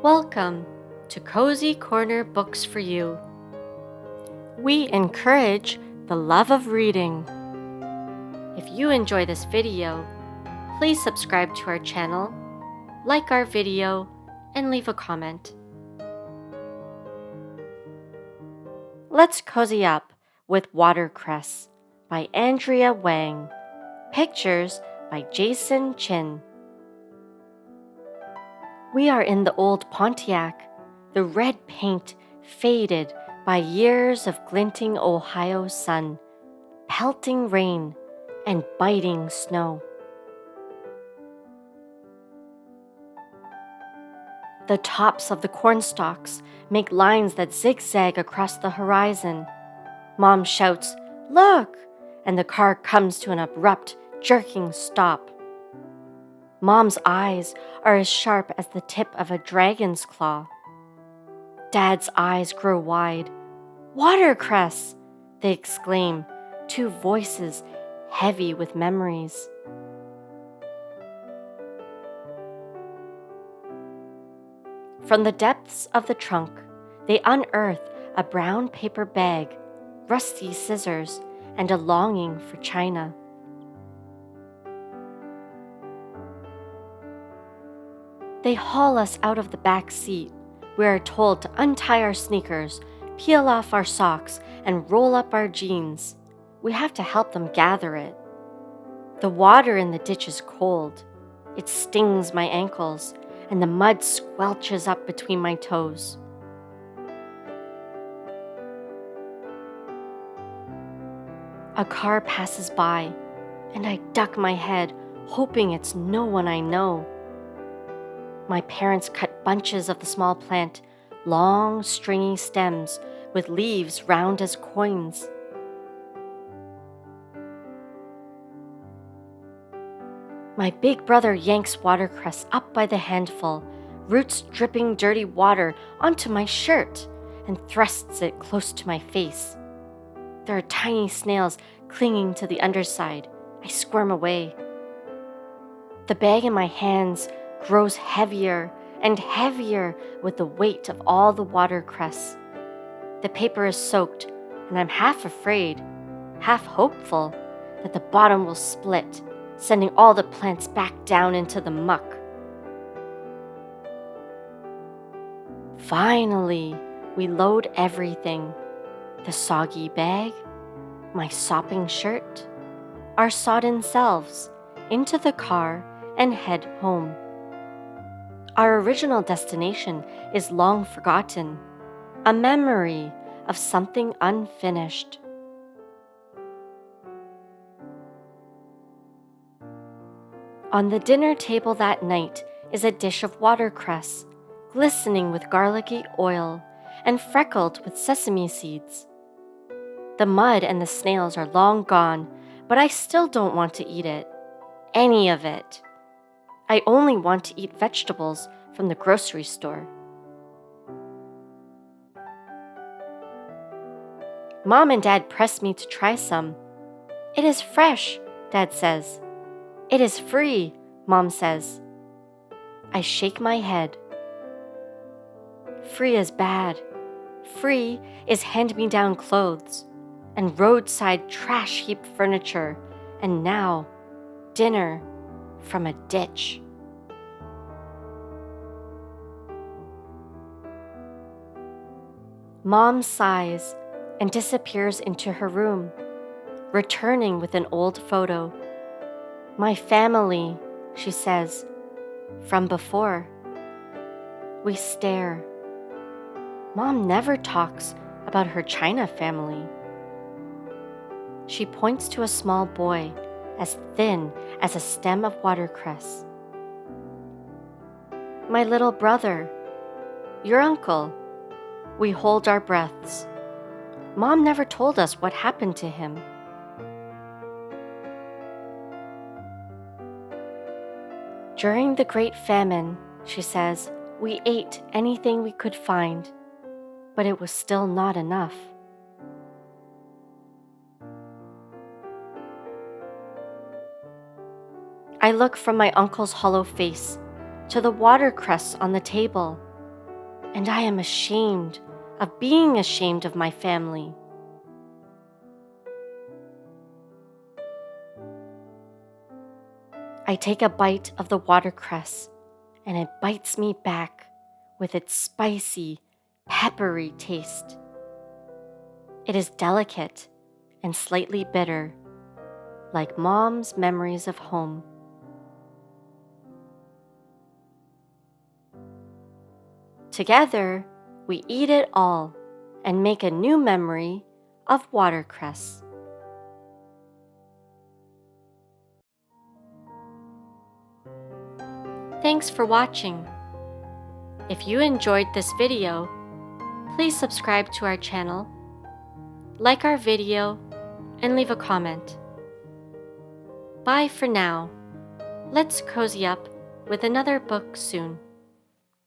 Welcome to Cozy Corner Books for You. We encourage the love of reading. If you enjoy this video, please subscribe to our channel, like our video, and leave a comment. Let's cozy up with Watercress by Andrea Wang. Pictures by Jason Chin. We are in the old Pontiac, the red paint faded by years of glinting Ohio sun, pelting rain, and biting snow. The tops of the cornstalks make lines that zigzag across the horizon. Mom shouts, "Look!" and the car comes to an abrupt, jerking stop. Mom's eyes are as sharp as the tip of a dragon's claw. Dad's eyes grow wide. "Watercress!" they exclaim, two voices heavy with memories. From the depths of the trunk, they unearth a brown paper bag, rusty scissors, and a longing for China. They haul us out of the back seat. We are told to untie our sneakers, peel off our socks, and roll up our jeans. We have to help them gather it. The water in the ditch is cold. It stings my ankles, and the mud squelches up between my toes. A car passes by, and I duck my head, hoping it's no one I know. My parents cut bunches of the small plant, long, stringy stems with leaves round as coins. My big brother yanks watercress up by the handful, roots dripping dirty water onto my shirt, and thrusts it close to my face. There are tiny snails clinging to the underside. I squirm away. The bag in my hands grows heavier and heavier with the weight of all the watercress. The paper is soaked, and I'm half afraid, half hopeful that the bottom will split, sending all the plants back down into the muck. Finally, we load everything: the soggy bag, my sopping shirt, our sodden selves, into the car and head home. Our original destination is long forgotten, a memory of something unfinished. On the dinner table that night is a dish of watercress, glistening with garlicky oil and freckled with sesame seeds. The mud and the snails are long gone, but I still don't want to eat it. Any of it. I only want to eat vegetables from the grocery store. Mom and Dad press me to try some. "It is fresh," Dad says. "It is free," Mom says. I shake my head. Free is bad. Free is hand-me-down clothes and roadside trash heap furniture, and now dinner from a ditch. Mom sighs and disappears into her room, returning with an old photo. "My family," she says, "from before." We stare. Mom never talks about her China family. She points to a small boy as thin as a stem of watercress. "My little brother, your uncle." We hold our breaths. Mom never told us what happened to him. "During the Great Famine," she says, "we ate anything we could find, but it was still not enough." I look from my uncle's hollow face to the watercress on the table, and I am ashamed of being ashamed of my family. I take a bite of the watercress, and it bites me back with its spicy, peppery taste. It is delicate and slightly bitter, like Mom's memories of home. Together, we eat it all and make a new memory of watercress. Thanks for watching. If you enjoyed this video, please subscribe to our channel, like our video, and leave a comment. Bye for now. Let's cozy up with another book soon.